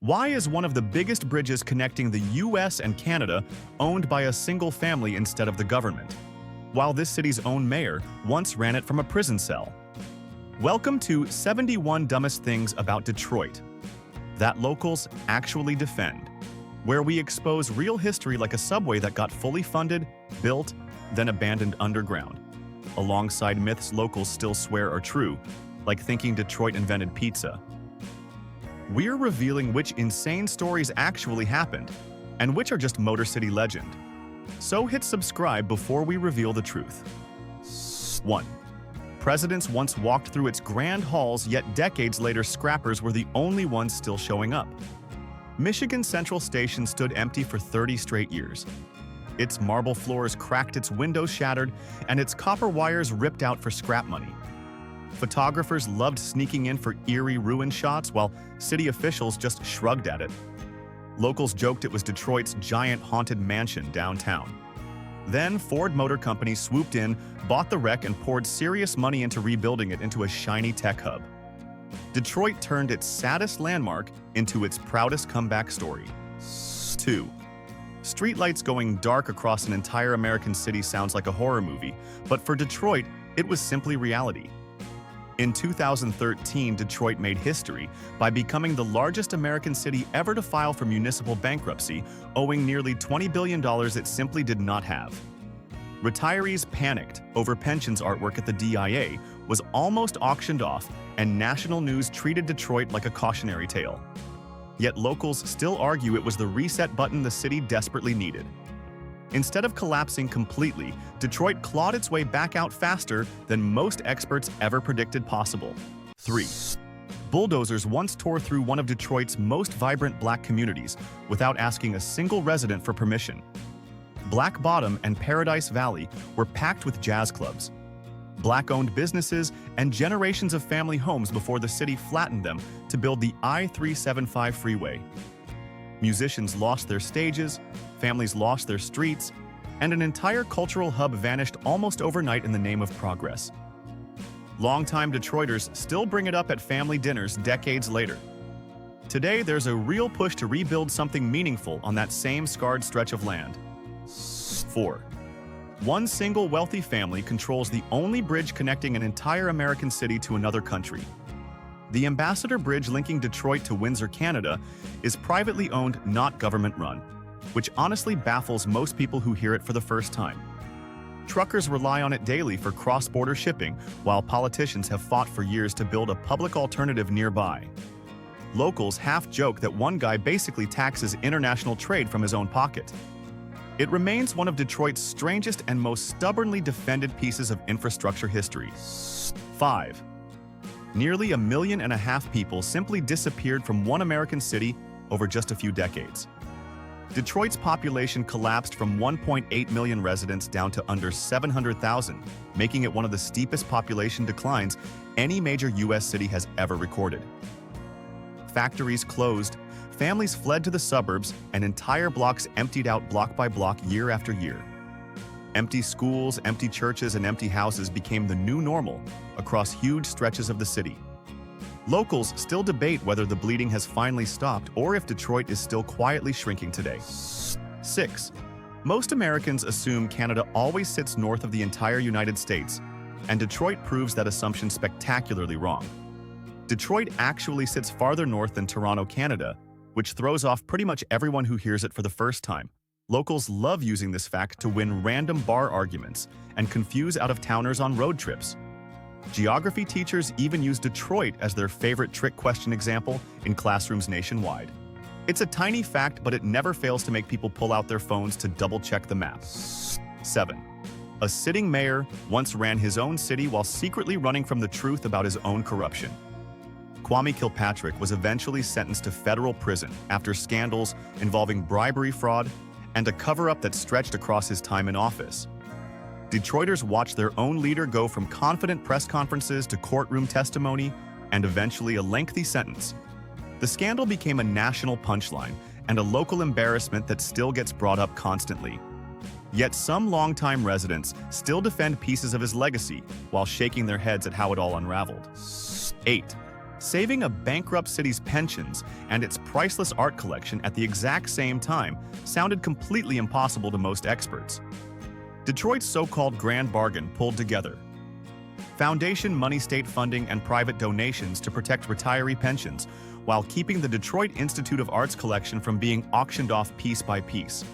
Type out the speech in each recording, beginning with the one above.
Why is one of the biggest bridges connecting the US and Canada owned by a single family instead of the government, while this city's own mayor once ran it from a prison cell? Welcome to 71 Dumbest Things About Detroit that locals actually defend, where we expose real history like a subway that got fully funded, built, then abandoned underground, alongside myths locals still swear are true, like thinking Detroit invented pizza. We're revealing which insane stories actually happened, and which are just Motor City legend. So hit subscribe before we reveal the truth. 1. Presidents once walked through its grand halls, yet decades later scrappers were the only ones still showing up. Michigan Central Station stood empty for 30 straight years. Its marble floors cracked, its windows shattered, and its copper wires ripped out for scrap money. Photographers loved sneaking in for eerie ruin shots, while city officials just shrugged at it. Locals joked it was Detroit's giant haunted mansion downtown. Then Ford Motor Company swooped in, bought the wreck, and poured serious money into rebuilding it into a shiny tech hub. Detroit turned its saddest landmark into its proudest comeback story. 2. Streetlights going dark across an entire American city sounds like a horror movie, but for Detroit, it was simply reality. In 2013, Detroit made history by becoming the largest American city ever to file for municipal bankruptcy, owing nearly $20 billion it simply did not have. Retirees panicked over pensions artwork at the DIA was almost auctioned off, and national news treated Detroit like a cautionary tale. Yet locals still argue it was the reset button the city desperately needed. Instead of collapsing completely, Detroit clawed its way back out faster than most experts ever predicted possible. 3. Bulldozers once tore through one of Detroit's most vibrant black communities without asking a single resident for permission. Black Bottom and Paradise Valley were packed with jazz clubs, black-owned businesses, and generations of family homes before the city flattened them to build the I-375 freeway. Musicians lost their stages, families lost their streets, and an entire cultural hub vanished almost overnight in the name of progress. Longtime Detroiters still bring it up at family dinners decades later. Today, there's a real push to rebuild something meaningful on that same scarred stretch of land. 4. One single wealthy family controls the only bridge connecting an entire American city to another country. The Ambassador Bridge linking Detroit to Windsor, Canada, is privately owned, not government-run, which honestly baffles most people who hear it for the first time. Truckers rely on it daily for cross-border shipping, while politicians have fought for years to build a public alternative nearby. Locals half joke that one guy basically taxes international trade from his own pocket. It remains one of Detroit's strangest and most stubbornly defended pieces of infrastructure history. 5. Nearly 1.5 million people simply disappeared from one American city over just a few decades. Detroit's population collapsed from 1.8 million residents down to under 700,000, making it one of the steepest population declines any major U.S. city has ever recorded. Factories closed, families fled to the suburbs, and entire blocks emptied out block by block year after year. Empty schools, empty churches, and empty houses became the new normal across huge stretches of the city. Locals still debate whether the bleeding has finally stopped or if Detroit is still quietly shrinking today. 6. Most Americans assume Canada always sits north of the entire United States, and Detroit proves that assumption spectacularly wrong. Detroit actually sits farther north than Toronto, Canada, which throws off pretty much everyone who hears it for the first time. Locals love using this fact to win random bar arguments and confuse out-of-towners on road trips. Geography teachers even use Detroit as their favorite trick question example in classrooms nationwide. It's a tiny fact, but it never fails to make people pull out their phones to double-check the map. 7. A sitting mayor once ran his own city while secretly running from the truth about his own corruption. Kwame Kilpatrick was eventually sentenced to federal prison after scandals involving bribery fraud and a cover-up that stretched across his time in office. Detroiters watched their own leader go from confident press conferences to courtroom testimony and eventually a lengthy sentence. The scandal became a national punchline and a local embarrassment that still gets brought up constantly. Yet some longtime residents still defend pieces of his legacy while shaking their heads at how it all unraveled. 8. Saving a bankrupt city's pensions and its priceless art collection at the exact same time sounded completely impossible to most experts. Detroit's so-called grand bargain pulled together. Foundation money, state funding, and private donations to protect retiree pensions, while keeping the Detroit Institute of Art's collection from being auctioned off piece by piece.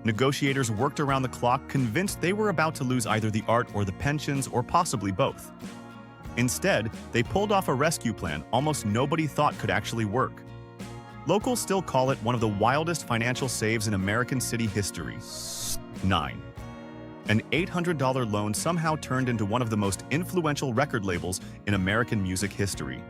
Negotiators worked around the clock, convinced they were about to lose either the art or the pensions, or possibly both. Instead, they pulled off a rescue plan almost nobody thought could actually work. Locals still call it one of the wildest financial saves in American city history. 9. An $800 loan somehow turned into one of the most influential record labels in American music history.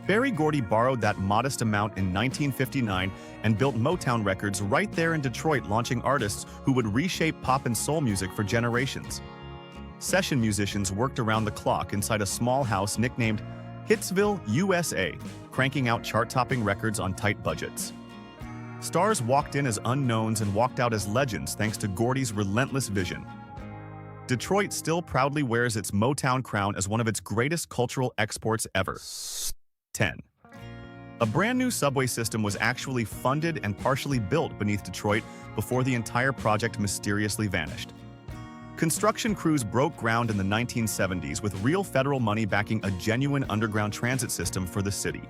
Berry Gordy borrowed that modest amount in 1959 and built Motown Records right there in Detroit, launching artists who would reshape pop and soul music for generations. Session musicians worked around the clock inside a small house nicknamed Hitsville, USA, cranking out chart-topping records on tight budgets. Stars walked in as unknowns and walked out as legends thanks to Gordy's relentless vision. Detroit still proudly wears its Motown crown as one of its greatest cultural exports ever. 10. A brand new subway system was actually funded and partially built beneath Detroit before the entire project mysteriously vanished. Construction crews broke ground in the 1970s with real federal money backing a genuine underground transit system for the city.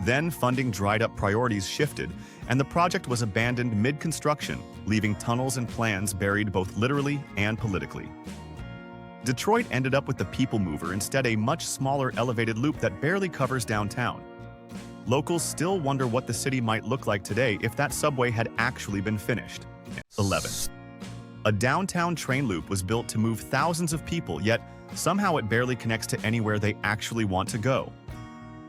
Then funding dried up, priorities shifted, and the project was abandoned mid-construction, leaving tunnels and plans buried both literally and politically. Detroit ended up with the People Mover, instead a much smaller elevated loop that barely covers downtown. Locals still wonder what the city might look like today if that subway had actually been finished. 11. A downtown train loop was built to move thousands of people, yet somehow it barely connects to anywhere they actually want to go.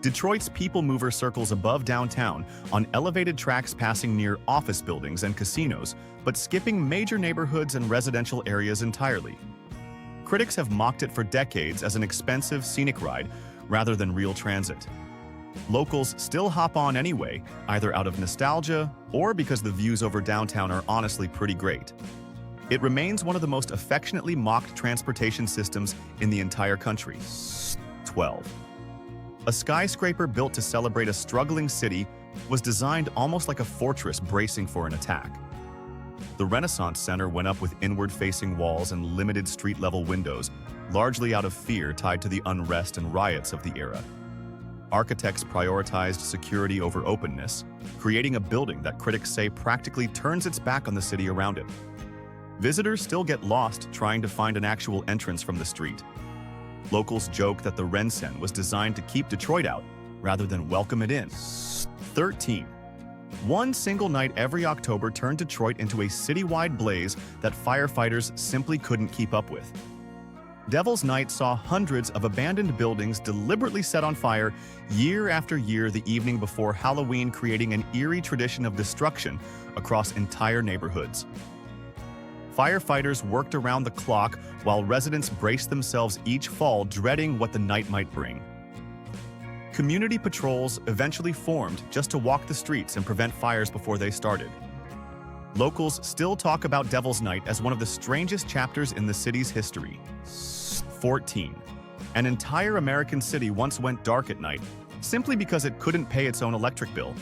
Detroit's People Mover circles above downtown on elevated tracks passing near office buildings and casinos, but skipping major neighborhoods and residential areas entirely. Critics have mocked it for decades as an expensive, scenic ride rather than real transit. Locals still hop on anyway, either out of nostalgia or because the views over downtown are honestly pretty great. It remains one of the most affectionately mocked transportation systems in the entire country. 12. A skyscraper built to celebrate a struggling city was designed almost like a fortress bracing for an attack. The Renaissance Center went up with inward-facing walls and limited street-level windows, largely out of fear tied to the unrest and riots of the era. Architects prioritized security over openness, creating a building that critics say practically turns its back on the city around it. Visitors still get lost trying to find an actual entrance from the street. Locals joke that the Renaissance was designed to keep Detroit out rather than welcome it in. 13. One single night every October turned Detroit into a citywide blaze that firefighters simply couldn't keep up with. Devil's Night saw hundreds of abandoned buildings deliberately set on fire year after year the evening before Halloween, creating an eerie tradition of destruction across entire neighborhoods. Firefighters worked around the clock while residents braced themselves each fall, dreading what the night might bring. Community patrols eventually formed just to walk the streets and prevent fires before they started. Locals still talk about Devil's Night as one of the strangest chapters in the city's history. 14. An entire American city once went dark at night simply because it couldn't pay its own electric bill.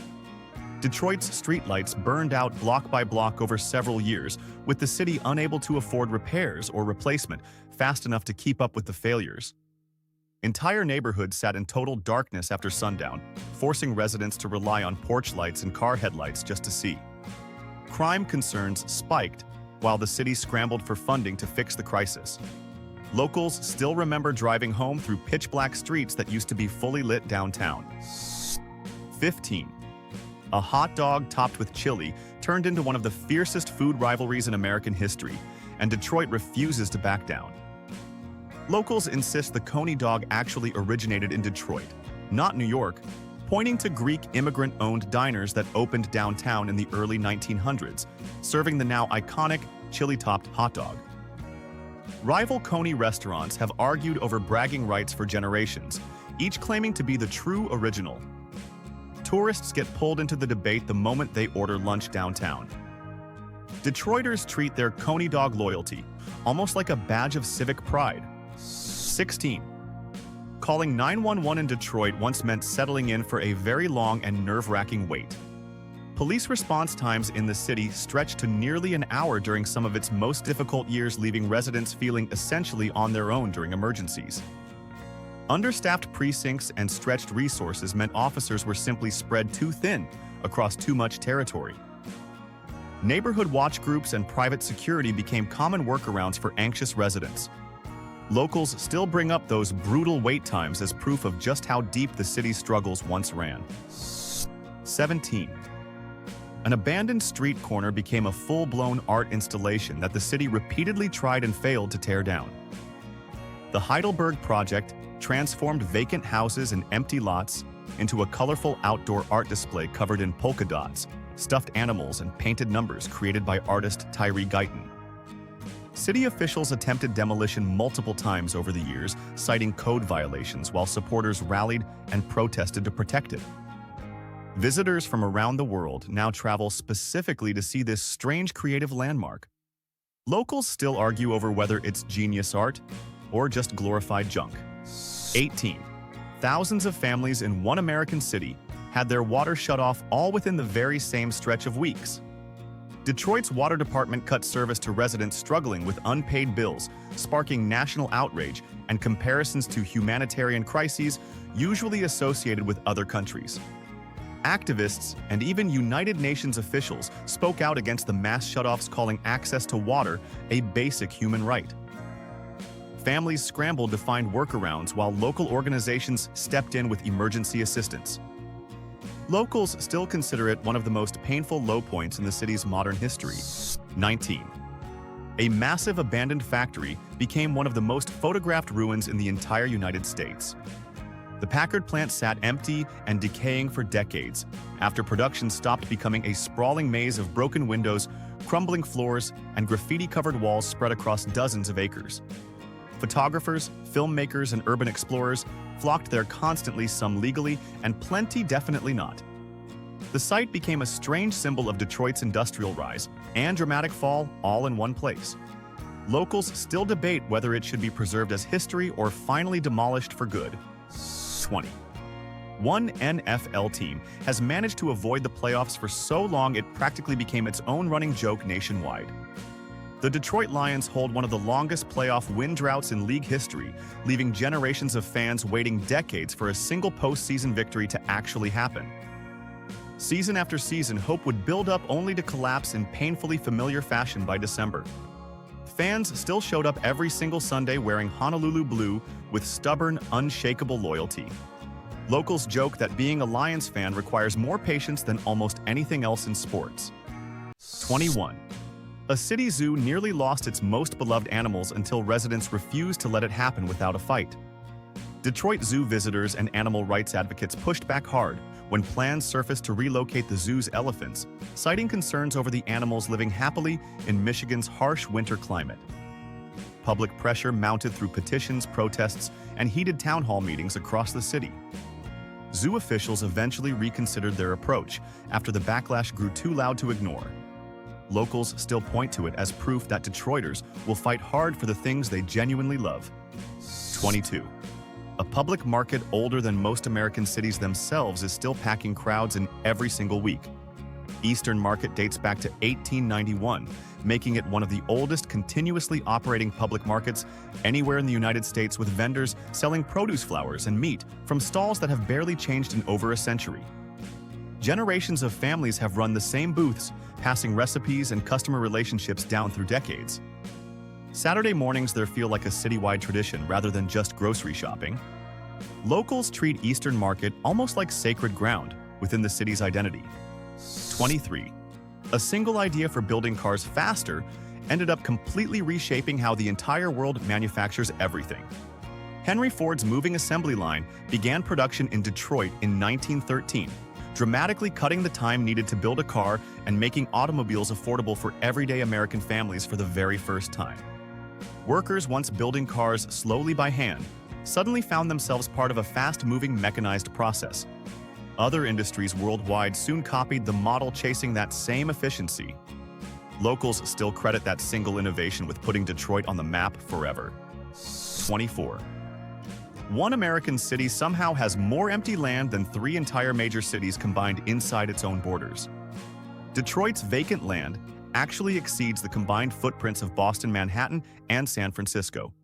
Detroit's streetlights burned out block by block over several years, with the city unable to afford repairs or replacement fast enough to keep up with the failures. Entire neighborhoods sat in total darkness after sundown, forcing residents to rely on porch lights and car headlights just to see. Crime concerns spiked while the city scrambled for funding to fix the crisis. Locals still remember driving home through pitch-black streets that used to be fully lit downtown. 15. A hot dog topped with chili turned into one of the fiercest food rivalries in American history, and Detroit refuses to back down. Locals insist the Coney Dog actually originated in Detroit, not New York, pointing to Greek immigrant-owned diners that opened downtown in the early 1900s, serving the now iconic chili-topped hot dog. Rival Coney restaurants have argued over bragging rights for generations, each claiming to be the true original. Tourists get pulled into the debate the moment they order lunch downtown. Detroiters treat their Coney Dog loyalty almost like a badge of civic pride. 16. Calling 911 in Detroit once meant settling in for a very long and nerve-wracking wait. Police response times in the city stretched to nearly an hour during some of its most difficult years, leaving residents feeling essentially on their own during emergencies. Understaffed precincts and stretched resources meant officers were simply spread too thin across too much territory. Neighborhood watch groups and private security became common workarounds for anxious residents. Locals still bring up those brutal wait times as proof of just how deep the city's struggles once ran. 17. An abandoned street corner became a full-blown art installation that the city repeatedly tried and failed to tear down. The Heidelberg project transformed vacant houses and empty lots into a colorful outdoor art display covered in polka dots, stuffed animals, and painted numbers created by artist Tyree Guyton. City officials attempted demolition multiple times over the years, citing code violations, while supporters rallied and protested to protect it. Visitors from around the world now travel specifically to see this strange creative landmark. Locals still argue over whether it's genius art or just glorified junk. 18. Thousands of families in one American city had their water shut off all within the very same stretch of weeks. Detroit's water department cut service to residents struggling with unpaid bills, sparking national outrage and comparisons to humanitarian crises usually associated with other countries. Activists and even United Nations officials spoke out against the mass shutoffs, calling access to water a basic human right. Families scrambled to find workarounds while local organizations stepped in with emergency assistance. Locals still consider it one of the most painful low points in the city's modern history. 19. A massive abandoned factory became one of the most photographed ruins in the entire United States. The Packard plant sat empty and decaying for decades after production stopped, becoming a sprawling maze of broken windows, crumbling floors, and graffiti-covered walls spread across dozens of acres. Photographers, filmmakers, and urban explorers flocked there constantly, some legally and plenty definitely not. The site became a strange symbol of Detroit's industrial rise and dramatic fall all in one place. Locals still debate whether it should be preserved as history or finally demolished for good. 20. One NFL team has managed to avoid the playoffs for so long it practically became its own running joke nationwide. The Detroit Lions hold one of the longest playoff win droughts in league history, leaving generations of fans waiting decades for a single postseason victory to actually happen. Season after season, hope would build up only to collapse in painfully familiar fashion by December. Fans still showed up every single Sunday wearing Honolulu blue with stubborn, unshakable loyalty. Locals joke that being a Lions fan requires more patience than almost anything else in sports. 21. A city zoo nearly lost its most beloved animals until residents refused to let it happen without a fight. Detroit zoo visitors and animal rights advocates pushed back hard when plans surfaced to relocate the zoo's elephants, citing concerns over the animals living happily in Michigan's harsh winter climate. Public pressure mounted through petitions, protests, and heated town hall meetings across the city. Zoo officials eventually reconsidered their approach after the backlash grew too loud to ignore. Locals still point to it as proof that Detroiters will fight hard for the things they genuinely love. 22. A public market older than most American cities themselves is still packing crowds in every single week. Eastern Market dates back to 1891, making it one of the oldest continuously operating public markets anywhere in the United States, with vendors selling produce, flowers, and meat from stalls that have barely changed in over a century. Generations of families have run the same booths, passing recipes and customer relationships down through decades. Saturday mornings there feel like a citywide tradition rather than just grocery shopping. Locals treat Eastern Market almost like sacred ground within the city's identity. 23. A single idea for building cars faster ended up completely reshaping how the entire world manufactures everything. Henry Ford's moving assembly line began production in Detroit in 1913, dramatically cutting the time needed to build a car and making automobiles affordable for everyday American families for the very first time. Workers once building cars slowly by hand suddenly found themselves part of a fast-moving mechanized process. Other industries worldwide soon copied the model, chasing that same efficiency. Locals still credit that single innovation with putting Detroit on the map forever. 24. One American city somehow has more empty land than 3 entire major cities combined inside its own borders. Detroit's vacant land actually exceeds the combined footprints of Boston, Manhattan, and San Francisco.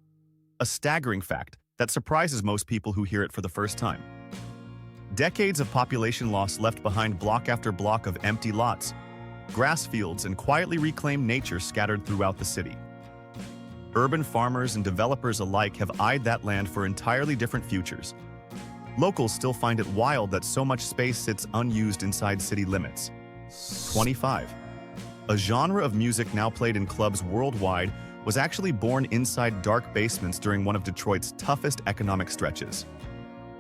A staggering fact that surprises most people who hear it for the first time. Decades of population loss left behind block after block of empty lots, grass fields, and quietly reclaimed nature scattered throughout the city. Urban farmers and developers alike have eyed that land for entirely different futures. Locals still find it wild that so much space sits unused inside city limits. 25. A genre of music now played in clubs worldwide was actually born inside dark basements during one of Detroit's toughest economic stretches.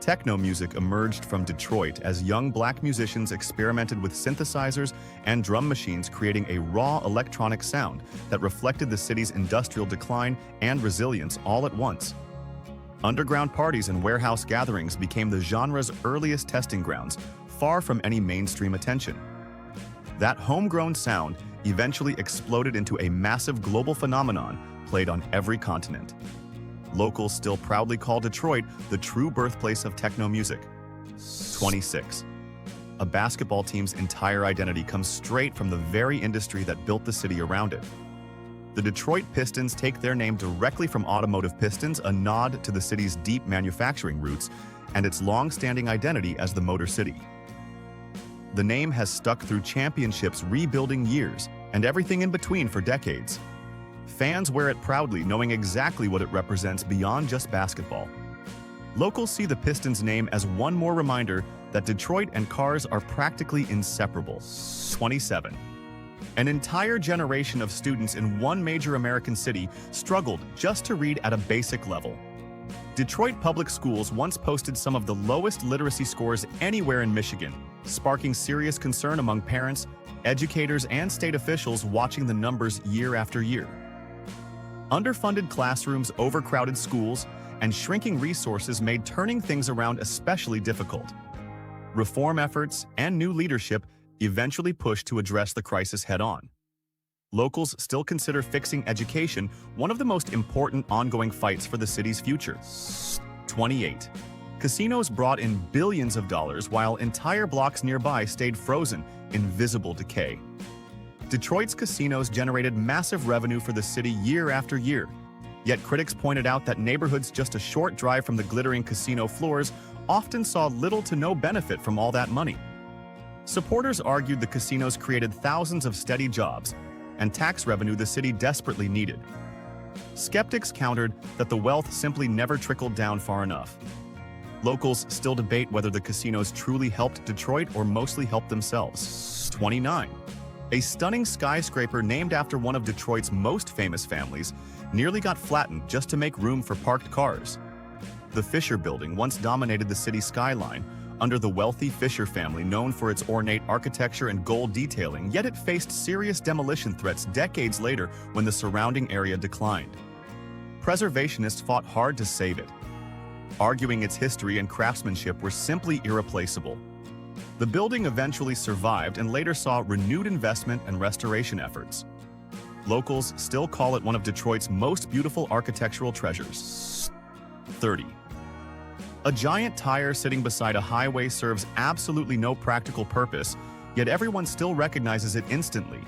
Techno music emerged from Detroit as young black musicians experimented with synthesizers and drum machines, creating a raw electronic sound that reflected the city's industrial decline and resilience all at once. Underground parties and warehouse gatherings became the genre's earliest testing grounds, far from any mainstream attention. That homegrown sound eventually exploded into a massive global phenomenon played on every continent. Locals still proudly call Detroit the true birthplace of techno music. 26. A basketball team's entire identity comes straight from the very industry that built the city around it. The Detroit Pistons take their name directly from automotive pistons, a nod to the city's deep manufacturing roots and its long-standing identity as the Motor City. The name has stuck through championships, rebuilding years, and everything in between for decades. Fans wear it proudly, knowing exactly what it represents beyond just basketball. Locals see the Pistons name as one more reminder that Detroit and cars are practically inseparable. 27. An entire generation of students in one major American city struggled just to read at a basic level. Detroit public schools once posted some of the lowest literacy scores anywhere in Michigan, sparking serious concern among parents, educators, and state officials watching the numbers year after year. Underfunded classrooms, overcrowded schools, and shrinking resources made turning things around especially difficult. Reform efforts and new leadership eventually pushed to address the crisis head-on. Locals still consider fixing education one of the most important ongoing fights for the city's future. 28. Casinos brought in billions of dollars while entire blocks nearby stayed frozen in visible decay. Detroit's casinos generated massive revenue for the city year after year, yet critics pointed out that neighborhoods just a short drive from the glittering casino floors often saw little to no benefit from all that money. Supporters argued the casinos created thousands of steady jobs and tax revenue the city desperately needed. Skeptics countered that the wealth simply never trickled down far enough. Locals still debate whether the casinos truly helped Detroit or mostly helped themselves. 29. A stunning skyscraper named after one of Detroit's most famous families nearly got flattened just to make room for parked cars. The Fisher Building once dominated the city skyline under the wealthy Fisher family, known for its ornate architecture and gold detailing, yet it faced serious demolition threats decades later when the surrounding area declined. Preservationists fought hard to save it, arguing its history and craftsmanship were simply irreplaceable. The building eventually survived and later saw renewed investment and restoration efforts. Locals still call it one of Detroit's most beautiful architectural treasures. 30. A giant tire sitting beside a highway serves absolutely no practical purpose, yet everyone still recognizes it instantly.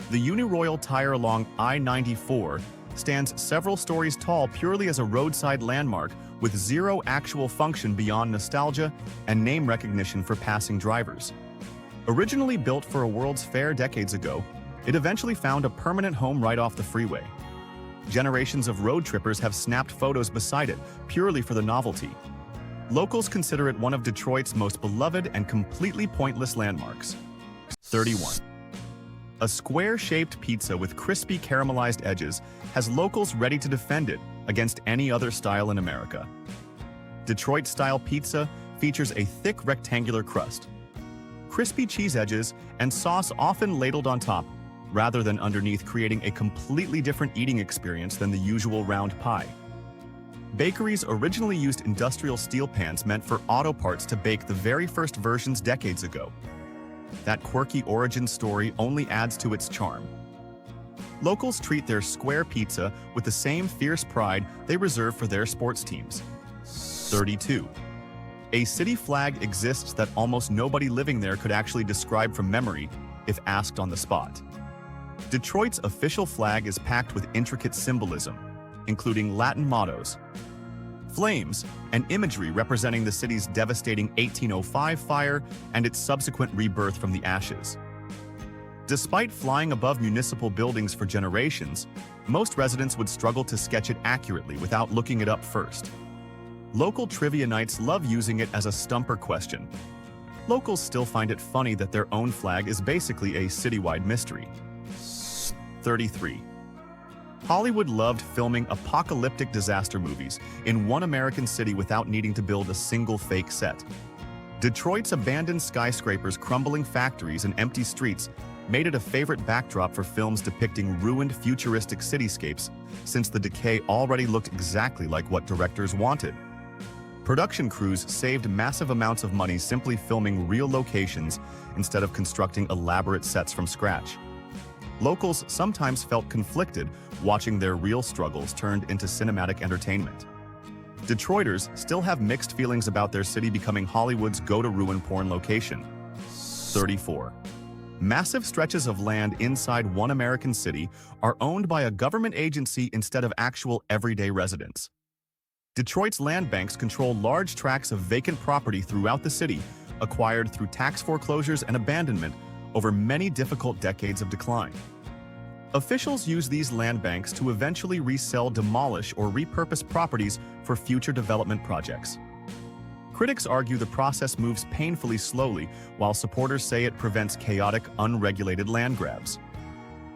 The Uniroyal Tire along I-94 stands several stories tall purely as a roadside landmark with zero actual function beyond nostalgia and name recognition for passing drivers. Originally built for a World's Fair decades ago, it eventually found a permanent home right off the freeway. Generations of road trippers have snapped photos beside it purely for the novelty. Locals consider it one of Detroit's most beloved and completely pointless landmarks. 31. A square-shaped pizza with crispy caramelized edges has locals ready to defend it against any other style in America. Detroit-style pizza features a thick rectangular crust, crispy cheese edges, and sauce often ladled on top, rather than underneath, creating a completely different eating experience than the usual round pie. Bakeries originally used industrial steel pans meant for auto parts to bake the very first versions decades ago. That quirky origin story only adds to its charm. Locals treat their square pizza with the same fierce pride they reserve for their sports teams. 32. A city flag exists that almost nobody living there could actually describe from memory if asked on the spot. Detroit's official flag is packed with intricate symbolism, including Latin mottos, flames, and imagery representing the city's devastating 1805 fire and its subsequent rebirth from the ashes. Despite flying above municipal buildings for generations, most residents would struggle to sketch it accurately without looking it up first. Local trivia nights love using it as a stumper question. Locals still find it funny that their own flag is basically a citywide mystery. 33. Hollywood loved filming apocalyptic disaster movies in one American city without needing to build a single fake set. Detroit's abandoned skyscrapers, crumbling factories, and empty streets made it a favorite backdrop for films depicting ruined futuristic cityscapes, since the decay already looked exactly like what directors wanted. Production crews saved massive amounts of money simply filming real locations instead of constructing elaborate sets from scratch. Locals sometimes felt conflicted watching their real struggles turned into cinematic entertainment. Detroiters still have mixed feelings about their city becoming Hollywood's go-to-ruin porn location. 34. Massive stretches of land inside one American city are owned by a government agency instead of actual everyday residents. Detroit's land banks control large tracts of vacant property throughout the city, acquired through tax foreclosures and abandonment over many difficult decades of decline. Officials use these land banks to eventually resell, demolish, or repurpose properties for future development projects. Critics argue the process moves painfully slowly, while supporters say it prevents chaotic, unregulated land grabs.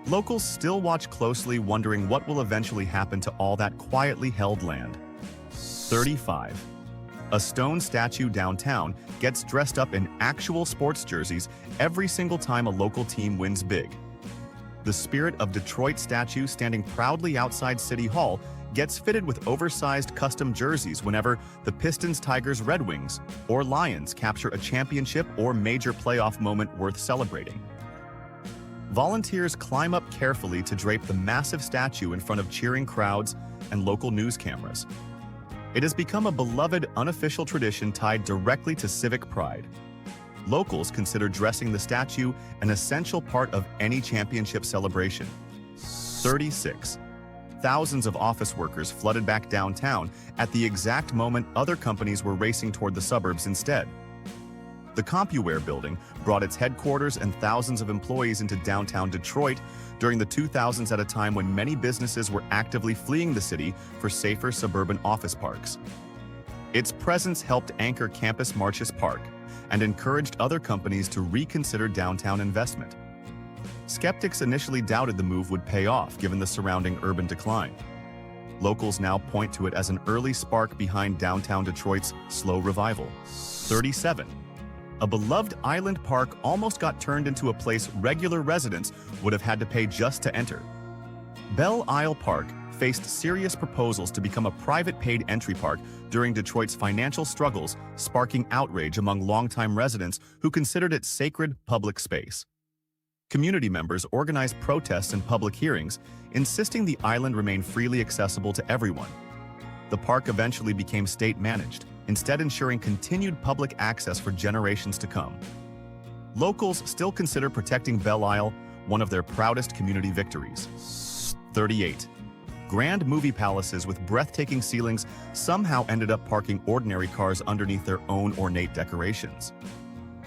Locals still watch closely, wondering what will eventually happen to all that quietly held land. 35. A stone statue downtown gets dressed up in actual sports jerseys every single time a local team wins big. The Spirit of Detroit statue, standing proudly outside City Hall, gets fitted with oversized custom jerseys whenever the Pistons, Tigers, Red Wings, or Lions capture a championship or major playoff moment worth celebrating. Volunteers climb up carefully to drape the massive statue in front of cheering crowds and local news cameras. It has become a beloved unofficial tradition tied directly to civic pride. Locals consider dressing the statue an essential part of any championship celebration. 36. Thousands of office workers flooded back downtown at the exact moment other companies were racing toward the suburbs instead. The Compuware building brought its headquarters and thousands of employees into downtown Detroit during the 2000s, at a time when many businesses were actively fleeing the city for safer suburban office parks. Its presence helped anchor Campus Martius Park and encouraged other companies to reconsider downtown investment. Skeptics initially doubted the move would pay off given the surrounding urban decline. Locals now point to it as an early spark behind downtown Detroit's slow revival. 37. A beloved island park almost got turned into a place regular residents would have had to pay just to enter. Belle Park faced serious proposals to become a private paid entry park during Detroit's financial struggles, sparking outrage among longtime residents who considered it sacred public space. Community members organized protests and public hearings, insisting the island remain freely accessible to everyone. The park eventually became state-managed, instead ensuring continued public access for generations to come. Locals still consider protecting Belle one of their proudest community victories. 38. Grand movie palaces with breathtaking ceilings somehow ended up parking ordinary cars underneath their own ornate decorations.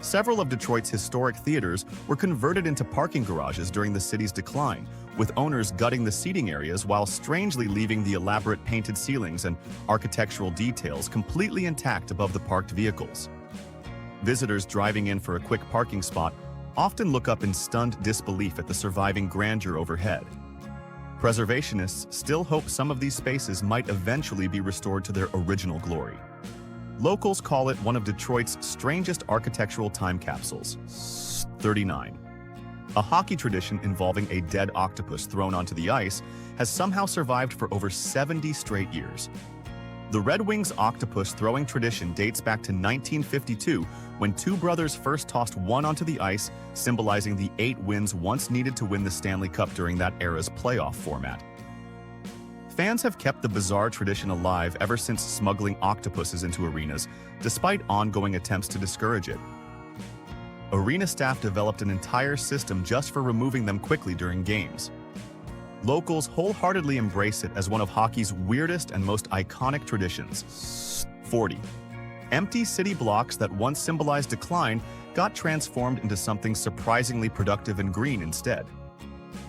Several of Detroit's historic theaters were converted into parking garages during the city's decline, with owners gutting the seating areas while strangely leaving the elaborate painted ceilings and architectural details completely intact above the parked vehicles. Visitors driving in for a quick parking spot often look up in stunned disbelief at the surviving grandeur overhead. Preservationists still hope some of these spaces might eventually be restored to their original glory. Locals call it one of Detroit's strangest architectural time capsules. 39. A hockey tradition involving a dead octopus thrown onto the ice has somehow survived for over 70 straight years. The Red Wings octopus throwing tradition dates back to 1952, when two brothers first tossed one onto the ice, symbolizing the 8 wins once needed to win the Stanley Cup during that era's playoff format. Fans have kept the bizarre tradition alive ever since smuggling octopuses into arenas, despite ongoing attempts to discourage it. Arena staff developed an entire system just for removing them quickly during games. Locals wholeheartedly embrace it as one of hockey's weirdest and most iconic traditions. 40. Empty city blocks that once symbolized decline got transformed into something surprisingly productive and green instead.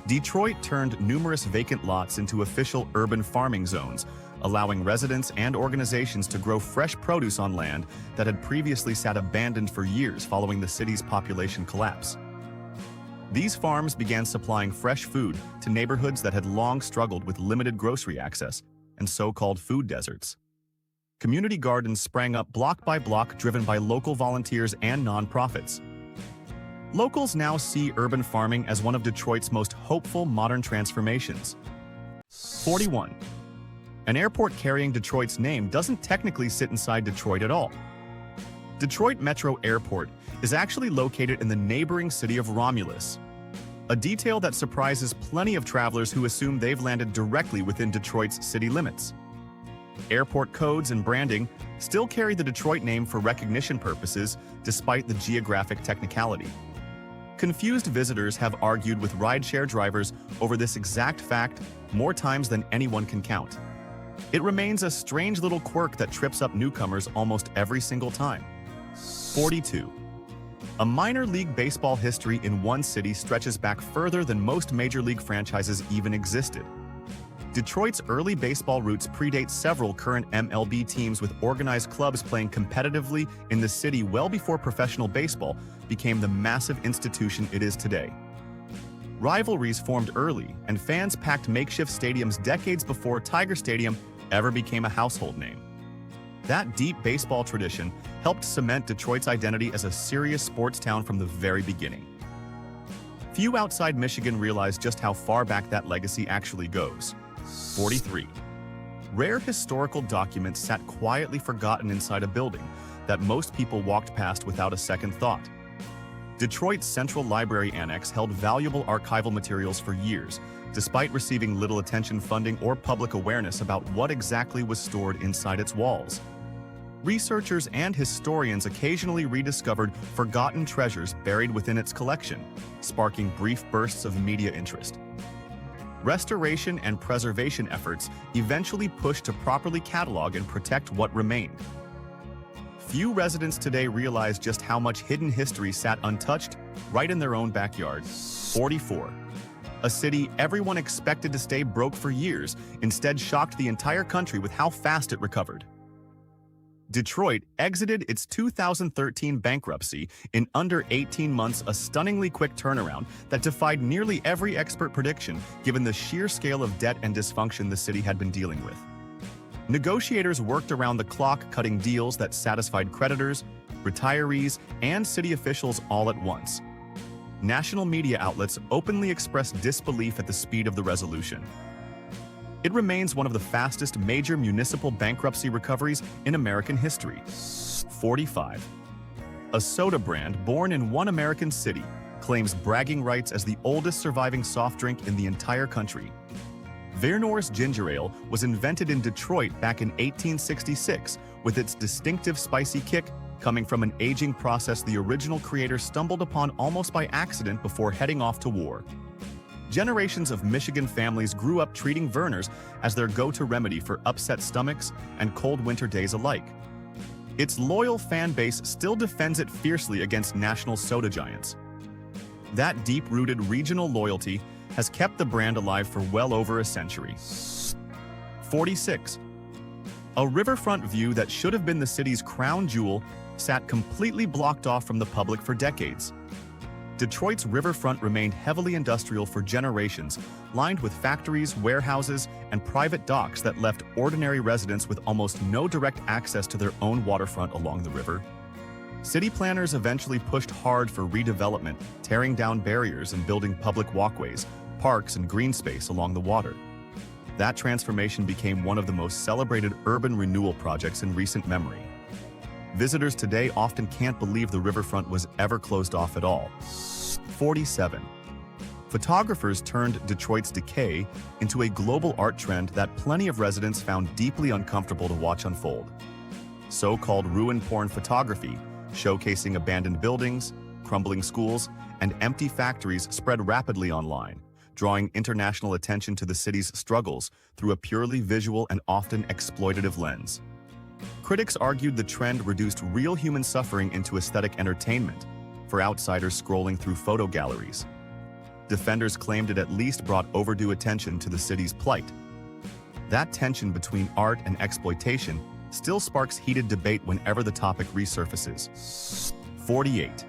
Detroit turned numerous vacant lots into official urban farming zones, allowing residents and organizations to grow fresh produce on land that had previously sat abandoned for years following the city's population collapse. These farms began supplying fresh food to neighborhoods that had long struggled with limited grocery access and so-called food deserts. Community gardens sprang up block by block, driven by local volunteers and nonprofits. Locals now see urban farming as one of Detroit's most hopeful modern transformations. 41. An airport carrying Detroit's name doesn't technically sit inside Detroit at all. Detroit Metro Airport is actually located in the neighboring city of Romulus, a detail that surprises plenty of travelers who assume they've landed directly within Detroit's city limits. Airport codes and branding still carry the Detroit name for recognition purposes, despite the geographic technicality. Confused visitors have argued with rideshare drivers over this exact fact more times than anyone can count. It remains a strange little quirk that trips up newcomers almost every single time. 42. A minor league baseball history in one city stretches back further than most major league franchises even existed. Detroit's early baseball roots predate several current MLB teams, with organized clubs playing competitively in the city well before professional baseball became the massive institution it is today. Rivalries formed early, and fans packed makeshift stadiums decades before Tiger Stadium ever became a household name. That deep baseball tradition helped cement Detroit's identity as a serious sports town from the very beginning. Few outside Michigan realize just how far back that legacy actually goes. 43. Rare historical documents sat quietly forgotten inside a building that most people walked past without a second thought. Detroit's Central Library Annex held valuable archival materials for years, despite receiving little attention, funding, or public awareness about what exactly was stored inside its walls. Researchers and historians occasionally rediscovered forgotten treasures buried within its collection, sparking brief bursts of media interest. Restoration and preservation efforts eventually pushed to properly catalog and protect what remained. Few residents today realize just how much hidden history sat untouched right in their own backyard. 44. A city everyone expected to stay broke for years instead shocked the entire country with how fast it recovered. Detroit exited its 2013 bankruptcy in under 18 months, a stunningly quick turnaround that defied nearly every expert prediction given the sheer scale of debt and dysfunction the city had been dealing with. Negotiators worked around the clock, cutting deals that satisfied creditors, retirees, and city officials all at once. National media outlets openly expressed disbelief at the speed of the resolution. It remains one of the fastest major municipal bankruptcy recoveries in American history. 45. A soda brand born in one American city claims bragging rights as the oldest surviving soft drink in the entire country. Vernors ginger ale was invented in Detroit back in 1866, with its distinctive spicy kick coming from an aging process the original creator stumbled upon almost by accident before heading off to war. Generations of Michigan families grew up treating Vernors as their go-to remedy for upset stomachs and cold winter days alike. Its loyal fan base still defends it fiercely against national soda giants. That deep-rooted regional loyalty has kept the brand alive for well over a century. 46. A riverfront view that should have been the city's crown jewel sat completely blocked off from the public for decades. Detroit's riverfront remained heavily industrial for generations, lined with factories, warehouses, and private docks that left ordinary residents with almost no direct access to their own waterfront along the river. City planners eventually pushed hard for redevelopment, tearing down barriers and building public walkways, parks, and green space along the water. That transformation became one of the most celebrated urban renewal projects in recent memory. Visitors today often can't believe the riverfront was ever closed off at all. 47. Photographers turned Detroit's decay into a global art trend that plenty of residents found deeply uncomfortable to watch unfold. So-called ruin porn photography, showcasing abandoned buildings, crumbling schools, and empty factories spread rapidly online, drawing international attention to the city's struggles through a purely visual and often exploitative lens. Critics argued the trend reduced real human suffering into aesthetic entertainment for outsiders scrolling through photo galleries. Defenders claimed it at least brought overdue attention to the city's plight. That tension between art and exploitation still sparks heated debate whenever the topic resurfaces. 48.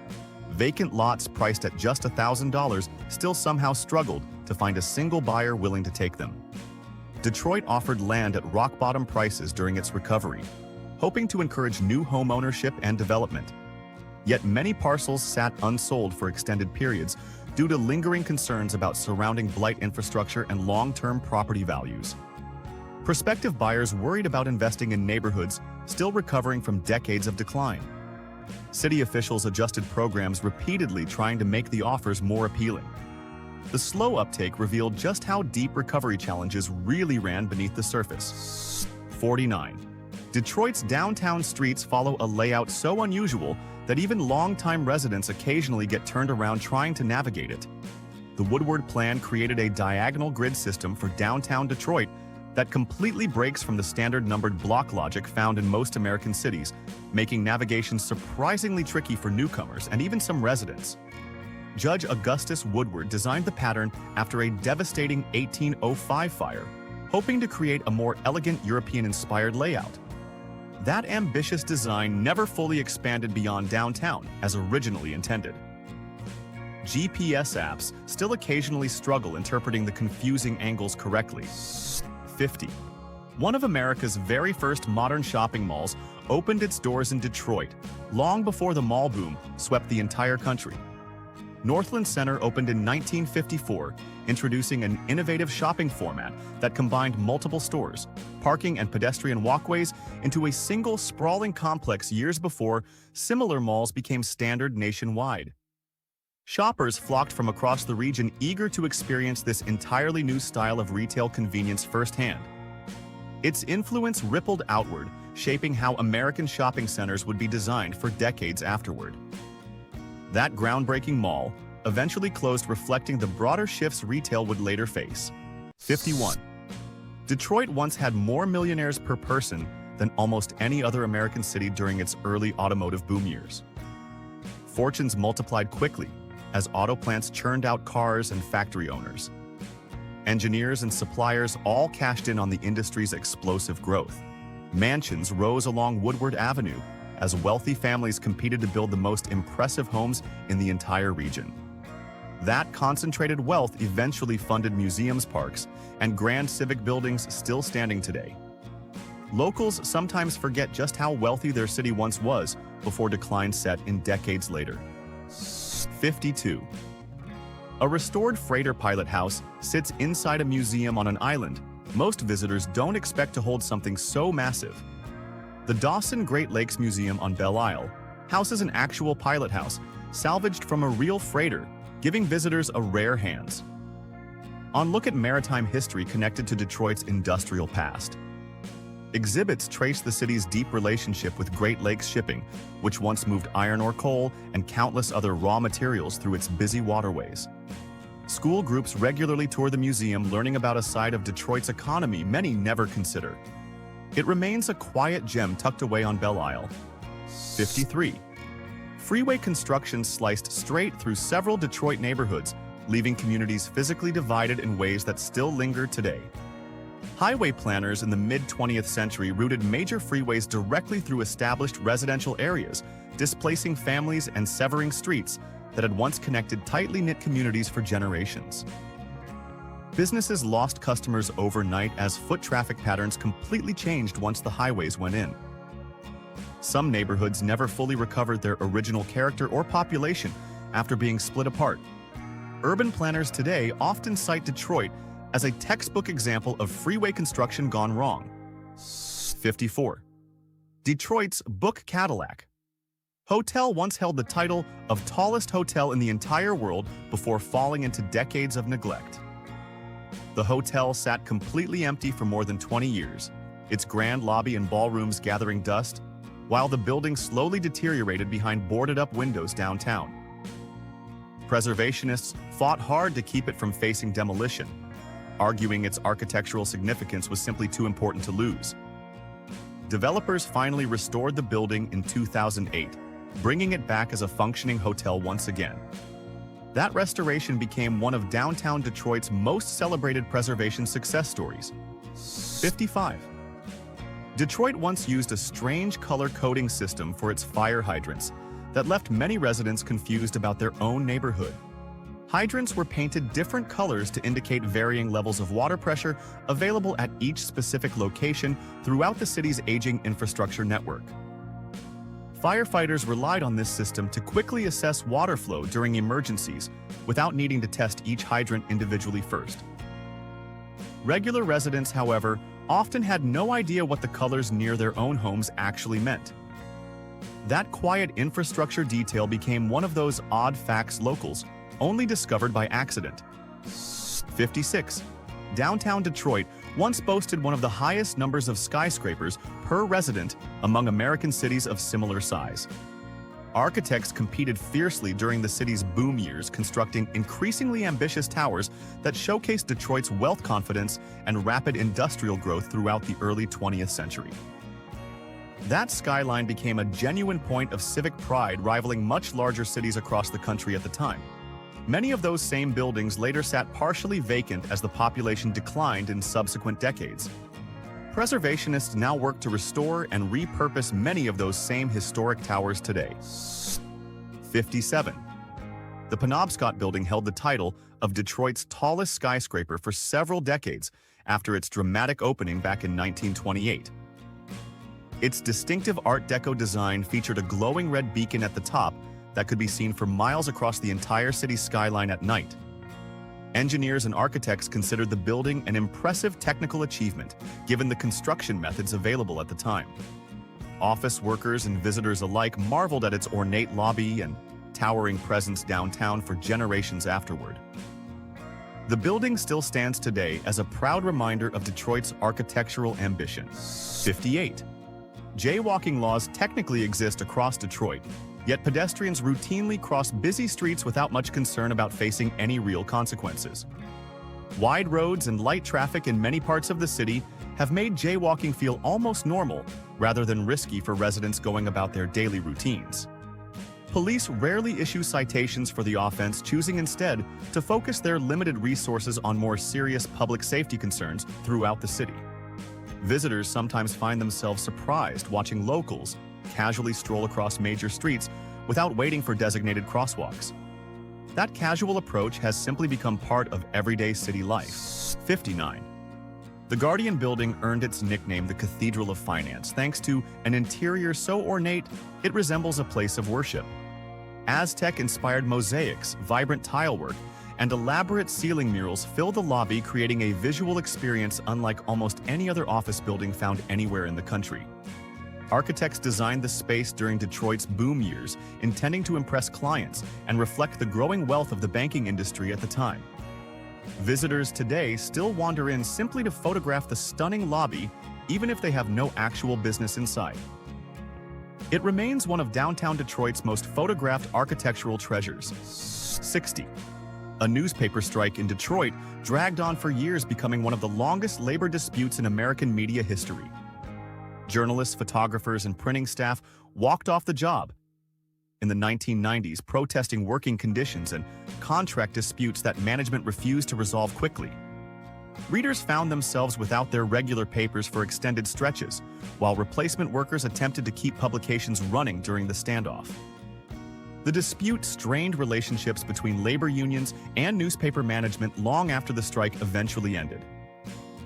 Vacant lots priced at just $1,000 still somehow struggled to find a single buyer willing to take them. Detroit offered land at rock-bottom prices during its recovery, hoping to encourage new home ownership and development. Yet many parcels sat unsold for extended periods due to lingering concerns about surrounding blight infrastructure and long-term property values. Prospective buyers worried about investing in neighborhoods still recovering from decades of decline. City officials adjusted programs repeatedly trying to make the offers more appealing. The slow uptake revealed just how deep recovery challenges really ran beneath the surface. 49. Detroit's downtown streets follow a layout so unusual that even longtime residents occasionally get turned around trying to navigate it. The Woodward plan created a diagonal grid system for downtown Detroit that completely breaks from the standard numbered block logic found in most American cities, making navigation surprisingly tricky for newcomers and even some residents. Judge Augustus Woodward designed the pattern after a devastating 1805 fire, hoping to create a more elegant European-inspired layout. That ambitious design never fully expanded beyond downtown, as originally intended. GPS apps still occasionally struggle interpreting the confusing angles correctly. 50. One of America's very first modern shopping malls opened its doors in Detroit, long before the mall boom swept the entire country. Northland Center opened in 1954, introducing an innovative shopping format that combined multiple stores, parking and pedestrian walkways into a single sprawling complex years before similar malls became standard nationwide. Shoppers flocked from across the region eager to experience this entirely new style of retail convenience firsthand. Its influence rippled outward, shaping how American shopping centers would be designed for decades afterward. That groundbreaking mall eventually closed, reflecting the broader shifts retail would later face. 51. Detroit once had more millionaires per person than almost any other American city during its early automotive boom years. Fortunes multiplied quickly as auto plants churned out cars and factory owners. Engineers and suppliers all cashed in on the industry's explosive growth. Mansions rose along Woodward Avenue as wealthy families competed to build the most impressive homes in the entire region. That concentrated wealth eventually funded museums, parks, and grand civic buildings still standing today. Locals sometimes forget just how wealthy their city once was before decline set in decades later. 52. A restored freighter pilot house sits inside a museum on an island. Most visitors don't expect to hold something so massive. The Dawson Great Lakes Museum on Belle houses an actual pilot house, salvaged from a real freighter, giving visitors a rare hands. On look at maritime history connected to Detroit's industrial past. Exhibits trace the city's deep relationship with Great Lakes shipping, which once moved iron ore, coal, and countless other raw materials through its busy waterways. School groups regularly tour the museum, learning about a side of Detroit's economy many never consider. It remains a quiet gem tucked away on Belle. 53. Freeway construction sliced straight through several Detroit neighborhoods, leaving communities physically divided in ways that still linger today. Highway planners in the mid-20th century routed major freeways directly through established residential areas, displacing families and severing streets that had once connected tightly knit communities for generations. Businesses lost customers overnight as foot traffic patterns completely changed once the highways went in. Some neighborhoods never fully recovered their original character or population after being split apart. Urban planners today often cite Detroit as a textbook example of freeway construction gone wrong. 54. Detroit's Book-Cadillac. Hotel once held the title of tallest hotel in the entire world before falling into decades of neglect. The hotel sat completely empty for more than 20 years, its grand lobby and ballrooms gathering dust, while the building slowly deteriorated behind boarded-up windows downtown. Preservationists fought hard to keep it from facing demolition, arguing its architectural significance was simply too important to lose. Developers finally restored the building in 2008, bringing it back as a functioning hotel once again. That restoration became one of downtown Detroit's most celebrated preservation success stories. 55. Detroit once used a strange color coding system for its fire hydrants that left many residents confused about their own neighborhood. Hydrants were painted different colors to indicate varying levels of water pressure available at each specific location throughout the city's aging infrastructure network. Firefighters relied on this system to quickly assess water flow during emergencies without needing to test each hydrant individually first. Regular residents, however, often had no idea what the colors near their own homes actually meant. That quiet infrastructure detail became one of those odd facts locals only discovered by accident. 56. Downtown Detroit once boasted one of the highest numbers of skyscrapers per resident among American cities of similar size. Architects competed fiercely during the city's boom years, constructing increasingly ambitious towers that showcased Detroit's wealth confidence and rapid industrial growth throughout the early 20th century. That skyline became a genuine point of civic pride, rivaling much larger cities across the country at the time. Many of those same buildings later sat partially vacant as the population declined in subsequent decades. Preservationists now work to restore and repurpose many of those same historic towers today. 57. The Penobscot Building held the title of Detroit's tallest skyscraper for several decades after its dramatic opening back in 1928. Its distinctive Art Deco design featured a glowing red beacon at the top that could be seen for miles across the entire city's skyline at night. Engineers and architects considered the building an impressive technical achievement, given the construction methods available at the time. Office workers and visitors alike marveled at its ornate lobby and towering presence downtown for generations afterward. The building still stands today as a proud reminder of Detroit's architectural ambition. 58. Jaywalking laws technically exist across Detroit, yet pedestrians routinely cross busy streets without much concern about facing any real consequences. Wide roads and light traffic in many parts of the city have made jaywalking feel almost normal, rather than risky for residents going about their daily routines. Police rarely issue citations for the offense, choosing instead to focus their limited resources on more serious public safety concerns throughout the city. Visitors sometimes find themselves surprised watching locals casually stroll across major streets without waiting for designated crosswalks. That casual approach has simply become part of everyday city life. 59. The Guardian Building earned its nickname the Cathedral of Finance thanks to an interior so ornate it resembles a place of worship. Aztec-inspired mosaics, vibrant tilework, and elaborate ceiling murals fill the lobby, creating a visual experience unlike almost any other office building found anywhere in the country. Architects designed the space during Detroit's boom years, intending to impress clients and reflect the growing wealth of the banking industry at the time. Visitors today still wander in simply to photograph the stunning lobby, even if they have no actual business inside. It remains one of downtown Detroit's most photographed architectural treasures. 60. A newspaper strike in Detroit dragged on for years, becoming one of the longest labor disputes in American media history. Journalists, photographers, and printing staff walked off the job in the 1990s, protesting working conditions and contract disputes that management refused to resolve quickly. Readers found themselves without their regular papers for extended stretches, while replacement workers attempted to keep publications running during the standoff. The dispute strained relationships between labor unions and newspaper management long after the strike eventually ended.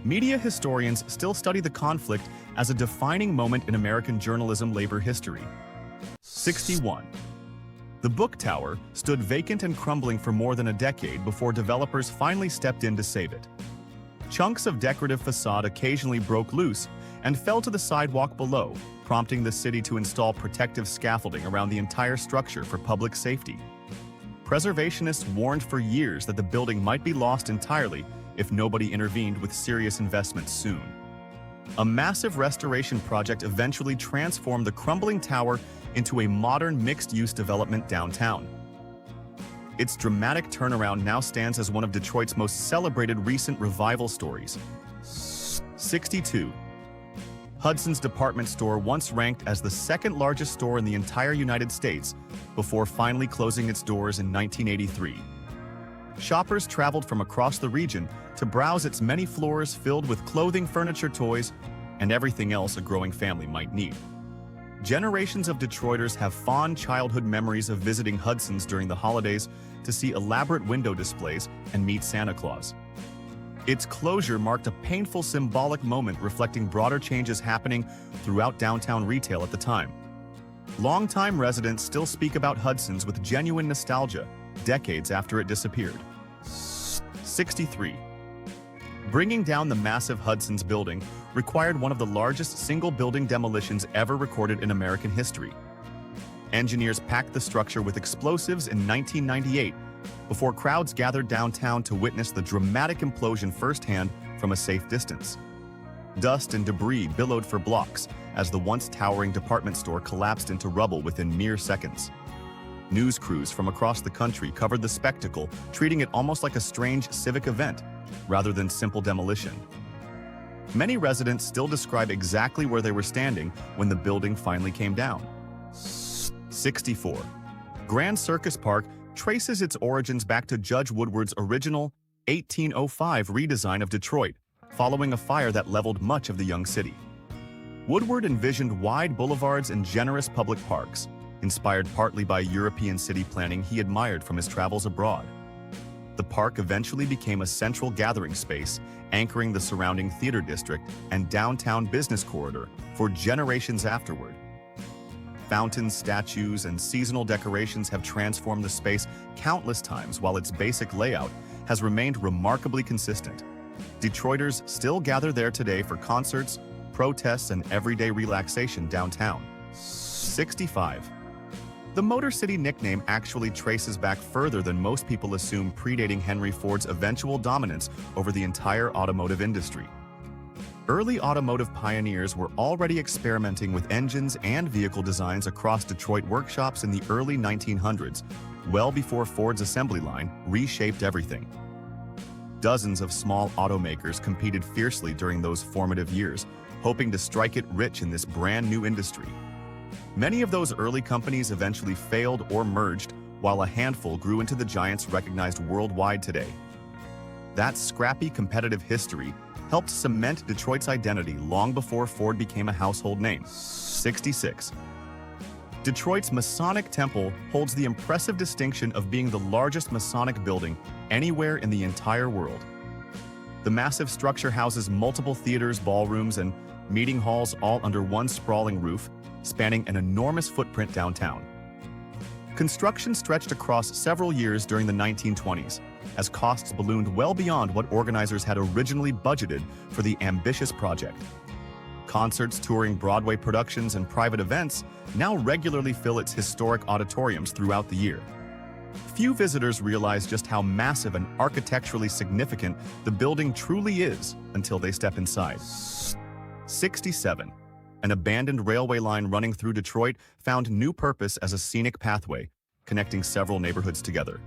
Media historians still study the conflict as a defining moment in American journalism labor history. 61. The Book Tower stood vacant and crumbling for more than a decade before developers finally stepped in to save it. Chunks of decorative facade occasionally broke loose and fell to the sidewalk below, prompting the city to install protective scaffolding around the entire structure for public safety. Preservationists warned for years that the building might be lost entirely if nobody intervened with serious investment soon. A massive restoration project eventually transformed the crumbling tower into a modern mixed-use development downtown. Its dramatic turnaround now stands as one of Detroit's most celebrated recent revival stories. 62. Hudson's department store once ranked as the second largest store in the entire United States before finally closing its doors in 1983. Shoppers traveled from across the region to browse its many floors filled with clothing, furniture, toys, and everything else a growing family might need. Generations of Detroiters have fond childhood memories of visiting Hudson's during the holidays to see elaborate window displays and meet Santa Claus. Its closure marked a painful symbolic moment reflecting broader changes happening throughout downtown retail at the time. Longtime residents still speak about Hudson's with genuine nostalgia, decades after it disappeared. 63. Bringing down the massive Hudson's building required one of the largest single-building demolitions ever recorded in American history. Engineers packed the structure with explosives in 1998 before crowds gathered downtown to witness the dramatic implosion firsthand from a safe distance. Dust and debris billowed for blocks as the once towering department store collapsed into rubble within mere seconds. News crews from across the country covered the spectacle, treating it almost like a strange civic event, rather than simple demolition. Many residents still describe exactly where they were standing when the building finally came down. 64. Grand Circus Park traces its origins back to Judge Woodward's original 1805 redesign of Detroit, following a fire that leveled much of the young city. Woodward envisioned wide boulevards and generous public parks, inspired partly by European city planning he admired from his travels abroad. The park eventually became a central gathering space, anchoring the surrounding theater district and downtown business corridor for generations afterward. Fountains, statues, and seasonal decorations have transformed the space countless times, while its basic layout has remained remarkably consistent. Detroiters still gather there today for concerts, protests, and everyday relaxation downtown. 65. The Motor City nickname actually traces back further than most people assume, predating Henry Ford's eventual dominance over the entire automotive industry. Early automotive pioneers were already experimenting with engines and vehicle designs across Detroit workshops in the early 1900s, well before Ford's assembly line reshaped everything. Dozens of small automakers competed fiercely during those formative years, hoping to strike it rich in this brand new industry. Many of those early companies eventually failed or merged, while a handful grew into the giants recognized worldwide today. That scrappy competitive history helped cement Detroit's identity long before Ford became a household name. 66. Detroit's Masonic Temple holds the impressive distinction of being the largest Masonic building anywhere in the entire world. The massive structure houses multiple theaters, ballrooms, and meeting halls all under one sprawling roof, spanning an enormous footprint downtown. Construction stretched across several years during the 1920s, as costs ballooned well beyond what organizers had originally budgeted for the ambitious project. Concerts, touring Broadway productions, and private events now regularly fill its historic auditoriums throughout the year. Few visitors realize just how massive and architecturally significant the building truly is until they step inside. 67. An abandoned railway line running through Detroit found new purpose as a scenic pathway, connecting several neighborhoods together.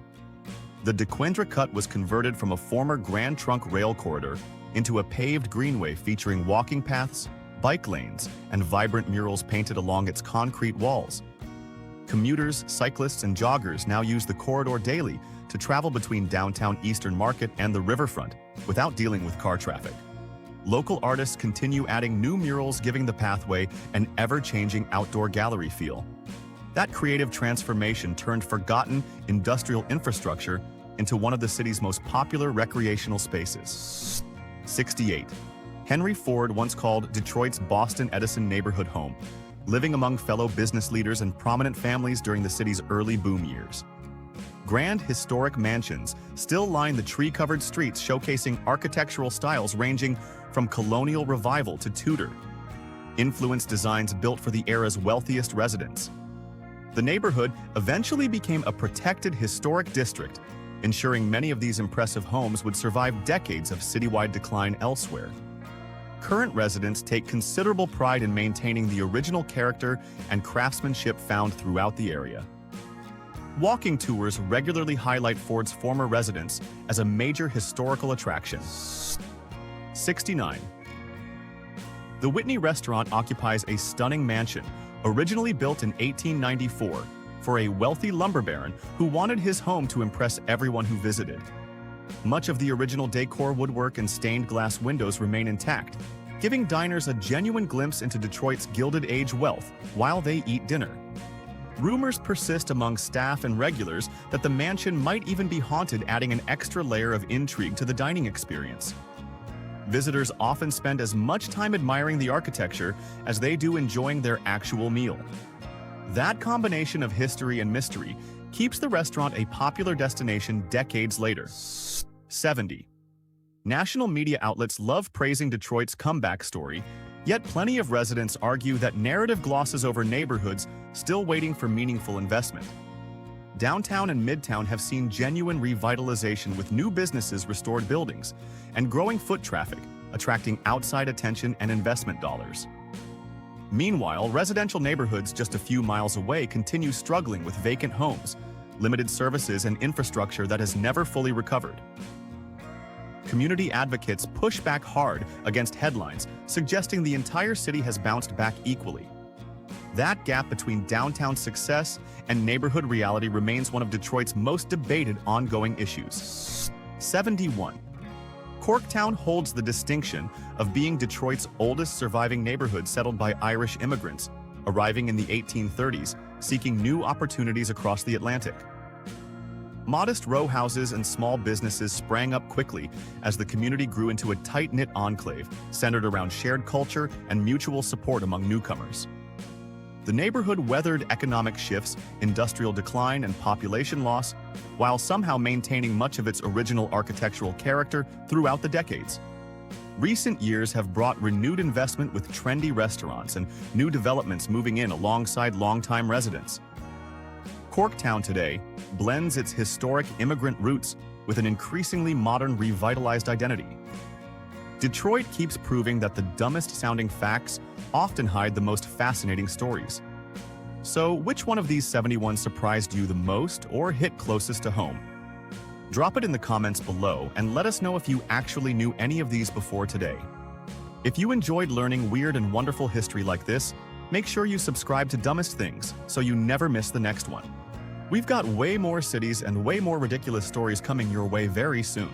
The Dequindre Cut was converted from a former Grand Trunk rail corridor into a paved greenway featuring walking paths, bike lanes, and vibrant murals painted along its concrete walls. Commuters, cyclists, and joggers now use the corridor daily to travel between downtown Eastern Market and the Riverfront without dealing with car traffic. Local artists continue adding new murals, giving the pathway an ever-changing outdoor gallery feel. That creative transformation turned forgotten industrial infrastructure into one of the city's most popular recreational spaces. 68. Henry Ford once called Detroit's Boston-Edison neighborhood home, living among fellow business leaders and prominent families during the city's early boom years. Grand historic mansions still line the tree-covered streets, showcasing architectural styles ranging from colonial revival to Tudor. influenced designs built for the era's wealthiest residents. The neighborhood eventually became a protected historic district, ensuring many of these impressive homes would survive decades of citywide decline elsewhere. Current residents take considerable pride in maintaining the original character and craftsmanship found throughout the area. Walking tours regularly highlight Ford's former residence as a major historical attraction. 69. The Whitney Restaurant occupies a stunning mansion, originally built in 1894, for a wealthy lumber baron who wanted his home to impress everyone who visited. Much of the original decor, woodwork, and stained glass windows remain intact, giving diners a genuine glimpse into Detroit's Gilded Age wealth while they eat dinner. Rumors persist among staff and regulars that the mansion might even be haunted, adding an extra layer of intrigue to the dining experience. Visitors often spend as much time admiring the architecture as they do enjoying their actual meal. That combination of history and mystery keeps the restaurant a popular destination decades later. 70. National media outlets love praising Detroit's comeback story, yet plenty of residents argue that narrative glosses over neighborhoods still waiting for meaningful investment. Downtown and Midtown have seen genuine revitalization, with new businesses, restored buildings, and growing foot traffic, attracting outside attention and investment dollars. Meanwhile, residential neighborhoods just a few miles away continue struggling with vacant homes, limited services, and infrastructure that has never fully recovered. Community advocates push back hard against headlines suggesting the entire city has bounced back equally. That gap between downtown success and neighborhood reality remains one of Detroit's most debated ongoing issues. 71. Corktown holds the distinction of being Detroit's oldest surviving neighborhood, settled by Irish immigrants, arriving in the 1830s, seeking new opportunities across the Atlantic. Modest row houses and small businesses sprang up quickly as the community grew into a tight-knit enclave centered around shared culture and mutual support among newcomers. The neighborhood weathered economic shifts, industrial decline, and population loss, while somehow maintaining much of its original architectural character throughout the decades. Recent years have brought renewed investment, with trendy restaurants and new developments moving in alongside longtime residents. Corktown today blends its historic immigrant roots with an increasingly modern, revitalized identity. Detroit keeps proving that the dumbest-sounding facts often hide the most fascinating stories. So, which one of these 71 surprised you the most or hit closest to home? Drop it in the comments below and let us know if you actually knew any of these before today. If you enjoyed learning weird and wonderful history like this, make sure you subscribe to Dumbest Things so you never miss the next one. We've got way more cities and way more ridiculous stories coming your way very soon.